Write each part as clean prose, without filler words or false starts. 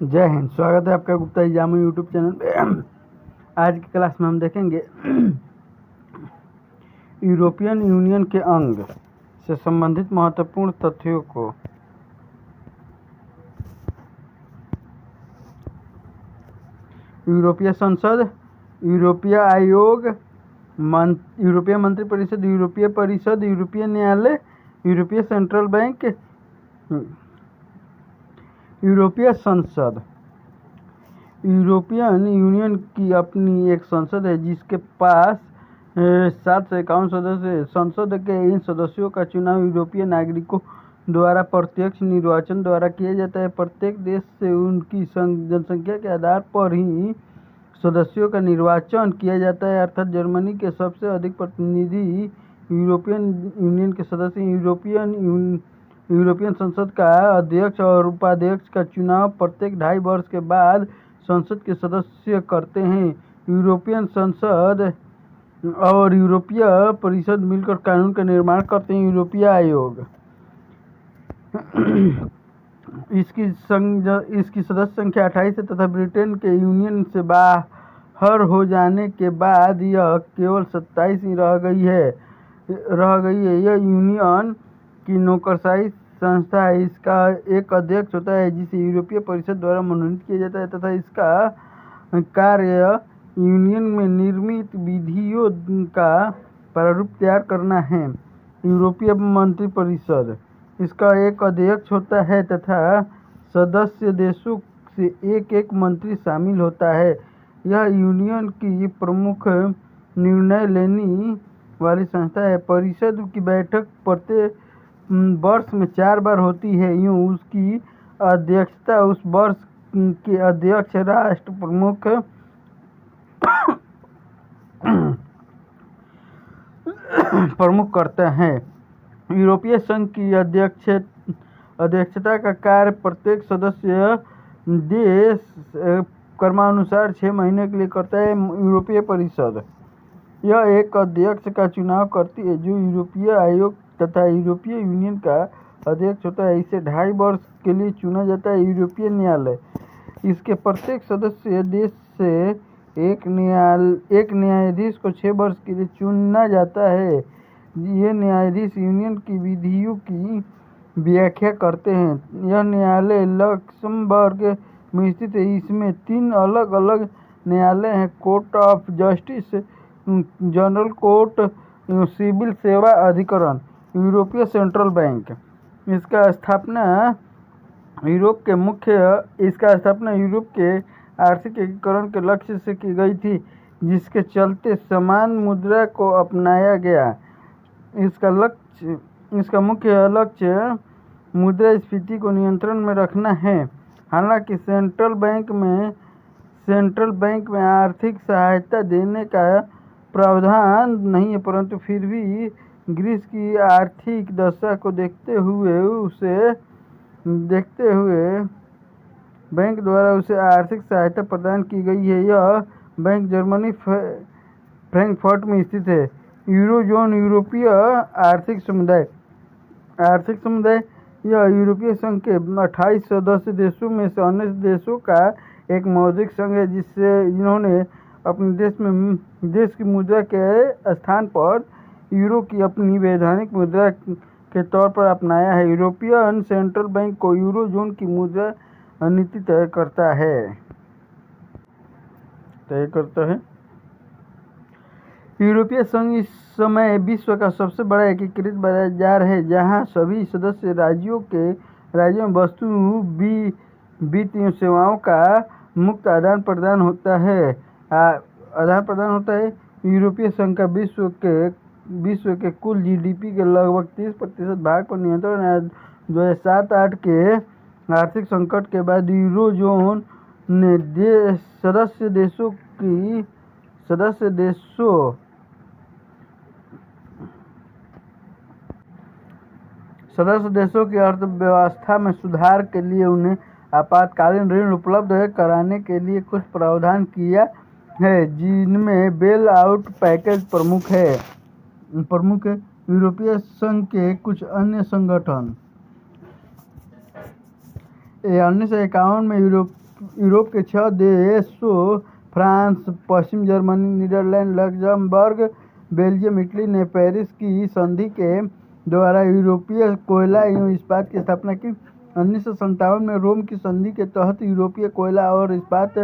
जय हिंद। स्वागत है आपका गुप्ता एग्जाम यूट्यूब चैनल पे। आज की क्लास में हम देखेंगे यूरोपियन यूनियन के अंग से संबंधित महत्वपूर्ण तथ्यों को। यूरोपीय संसद, यूरोपीय आयोग, यूरोपीय मंत्रिपरिषद, यूरोपीय परिषद, यूरोपीय न्यायालय, यूरोपीय सेंट्रल बैंक। यूरोपीय संसद यूरोपियन यूनियन की अपनी एक संसद है जिसके पास 751 सदस्य। संसद के इन सदस्यों का चुनाव यूरोपीय नागरिकों द्वारा प्रत्यक्ष निर्वाचन द्वारा किया जाता है। प्रत्येक देश से उनकी जनसंख्या के आधार पर ही सदस्यों का निर्वाचन किया जाता है। अर्थात जर्मनी के सबसे अधिक प्रतिनिधि यूरोपियन यूनियन के सदस्य। यूरोपियन संसद का अध्यक्ष और उपाध्यक्ष का चुनाव प्रत्येक 2.5 वर्ष के बाद संसद के सदस्य करते हैं। यूरोपियन संसद और यूरोपीय परिषद मिलकर कानून का निर्माण करते हैं। यूरोपीय आयोग इसकी सदस्य संख्या 28 है तथा ब्रिटेन के यूनियन से बाहर हो जाने के बाद यह केवल 27 ही रह गई है। यह यूनियन की नौकरशाही संस्था है। इसका एक अध्यक्ष होता है जिसे यूरोपीय परिषद द्वारा मनोनीत किया जाता है तथा इसका कार्य यूनियन में निर्मित विधियों का प्रारूप तैयार करना है। यूरोपीय मंत्रिपरिषद, इसका एक अध्यक्ष होता है तथा सदस्य देशों से एक मंत्री शामिल होता है। यह यूनियन की प्रमुख निर्णय लेने वाली संस्था है। परिषद की बैठक प्रत्येक वर्ष में 4 बार होती है। यूँ उसकी अध्यक्षता उस वर्ष के अध्यक्ष राष्ट्र प्रमुख करते हैं। यूरोपीय संघ की अध्यक्षता का कार्य प्रत्येक सदस्य देश क्रमानुसार 6 महीने के लिए करता है। यूरोपीय परिषद, यह एक अध्यक्ष का चुनाव करती है जो यूरोपीय आयोग तथा यूरोपीय यूनियन का अध्यक्ष होता है। इसे 2.5 वर्ष के लिए चुना जाता है। यूरोपीय न्यायालय, इसके प्रत्येक सदस्य देश से एक न्यायाधीश को 6 वर्ष के लिए चुना जाता है। ये न्यायाधीश यूनियन की विधियों की व्याख्या करते हैं। यह न्यायालय लक्समबर्ग में स्थित है। इसमें 3 अलग अलग न्यायालय हैं: court of justice, general court, civil सेवा अधिकरण। यूरोपीय सेंट्रल बैंक, इसका स्थापना यूरोप के आर्थिक एकीकरण के लक्ष्य से की गई थी, जिसके चलते समान मुद्रा को अपनाया गया। इसका मुख्य लक्ष्य मुद्रास्फीति को नियंत्रण में रखना है। हालांकि सेंट्रल बैंक में आर्थिक सहायता देने का प्रावधान नहीं है, परंतु फिर भी ग्रीस की आर्थिक दशा को देखते हुए बैंक द्वारा उसे आर्थिक सहायता प्रदान की गई है। यह बैंक जर्मनी फ्रैंकफर्ट में स्थित है। यूरोजोन, यूरोपीय आर्थिक समुदाय, यह यूरोपीय संघ के 28 सदस्य देशों में से अन्य देशों का एक मौद्रिक संघ है जिन्होंने अपने देश की मुद्रा के स्थान पर यूरो की अपनी वैधानिक मुद्रा के तौर पर अपनाया है। यूरोपियन सेंट्रल बैंक को यूरोजोन की मुद्रा नीति तय करता है। यूरोपीय संघ इस समय विश्व का सबसे बड़ा एकीकृत बाजार है, जहां सभी सदस्य राज्यों में वस्तु, वित्तीय सेवाओं का मुक्त आदान प्रदान होता है। यूरोपीय संघ का विश्व के कुल जीडीपी के लगभग 30% भाग पर नियंत्रण है। 2007-08 के आर्थिक संकट के बाद यूरोजोन ने सदस्य देशों की अर्थव्यवस्था में सुधार के लिए उन्हें आपातकालीन ऋण उपलब्ध कराने के लिए कुछ प्रावधान किया है, जिनमें बेल आउट पैकेज प्रमुख है। यूरोपीय संघ के कुछ अन्य संगठन 1951 में यूरोप के 6 देशों फ्रांस, पश्चिम Germany, Netherlands, Luxembourg, Belgium, Italy ने पेरिस की संधि के द्वारा यूरोपीय कोयला एवं इस्पात की स्थापना की। 1957 में रोम की संधि के तहत यूरोपीय कोयला और इस्पात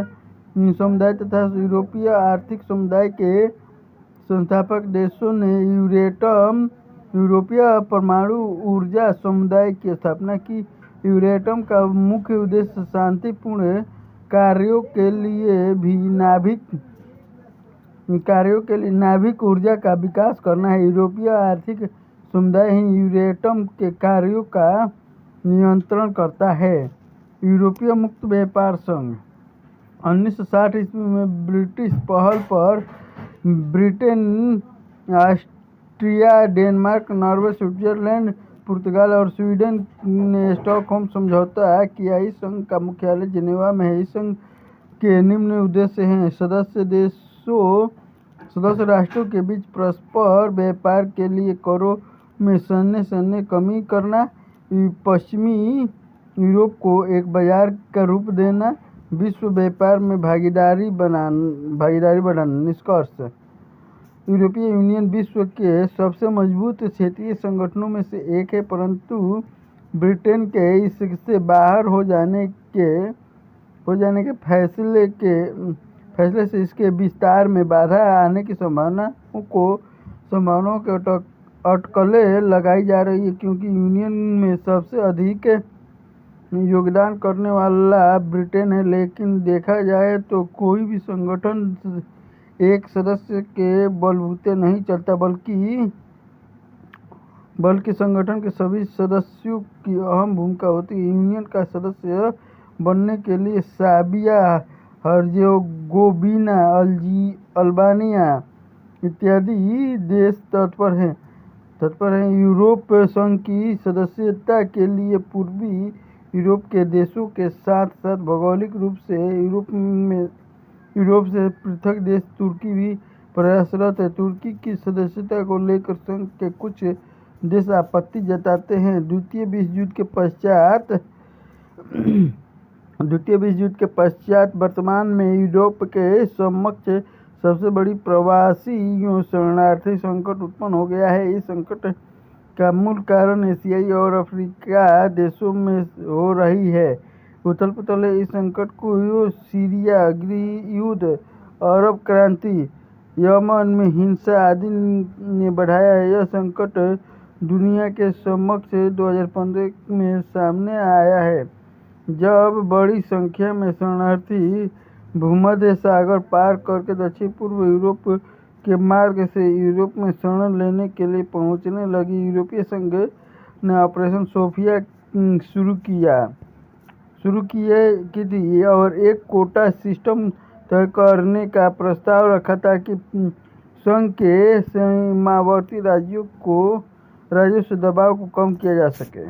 समुदाय तथा यूरोपीय आर्थिक समुदाय के संस्थापक देशों ने यूरोपीय परमाणु ऊर्जा समुदाय की स्थापना की। यूरेटम का मुख्य उद्देश्य शांतिपूर्ण कार्यों के लिए नाभिक ऊर्जा का विकास करना है। यूरोपीय आर्थिक समुदाय ही यूरेटम के कार्यों का नियंत्रण करता है। यूरोपीय मुक्त व्यापार संघ 1960 ईस्वी में ब्रिटिश पहल पर Britain, Austria, Denmark, Norway, Switzerland, पुर्तगाल और स्वीडन ने स्टॉकहोम समझौता किया। इस संघ का मुख्यालय जिनेवा में है। इस संघ के निम्न उद्देश्य हैं: सदस्य राष्ट्रों के बीच परस्पर व्यापार के लिए करों में सैन्य कमी करना, पश्चिमी यूरोप को एक बाजार का रूप देना, विश्व व्यापार में भागीदारी बढ़ाना। निष्कर्ष: यूरोपीय यूनियन विश्व के सबसे मजबूत क्षेत्रीय संगठनों में से एक है, परंतु ब्रिटेन के इससे बाहर हो जाने के फैसले से इसके विस्तार में बाधा आने की संभावनाओं के अटकलें लगाई जा रही है। क्योंकि यूनियन में सबसे अधिक योगदान करने वाला ब्रिटेन है, लेकिन देखा जाए तो कोई भी संगठन एक सदस्य के बलबूते नहीं चलता, बल्कि संगठन के सभी सदस्यों की अहम भूमिका होती है। यूनियन का सदस्य बनने के लिए सर्बिया, हर्जेगोविना, अल्बानिया इत्यादि देश तत्पर हैं। यूरोप संघ की सदस्यता के लिए पूर्वी यूरोप के देशों के साथ साथ भौगोलिक रूप से यूरोप से पृथक देश तुर्की भी प्रयासरत है। तुर्की की सदस्यता को लेकर संघ के कुछ देश आपत्ति जताते हैं। द्वितीय विश्व युद्ध के पश्चात वर्तमान में यूरोप के समक्ष सबसे बड़ी प्रवासी एवं शरणार्थी संकट उत्पन्न हो गया है। इस संकट का मूल कारण एशियाई और अफ्रीका देशों में हो रही है उथल-पुथल है। इस संकट को सीरिया, गृहयुद्ध, अरब क्रांति, यमन में हिंसा आदि ने बढ़ाया है। यह संकट दुनिया के समक्ष 2015 में सामने आया है, जब बड़ी संख्या में शरणार्थी भूमध्य सागर पार करके दक्षिण पूर्व यूरोप के मार्ग से यूरोप में शरण लेने के लिए पहुंचने लगी। यूरोपीय संघ ने ऑपरेशन सोफिया शुरू की थी और एक कोटा सिस्टम तय करने का प्रस्ताव रखा ताकि संघ के सीमावर्ती राज्यों से दबाव को कम किया जा सके।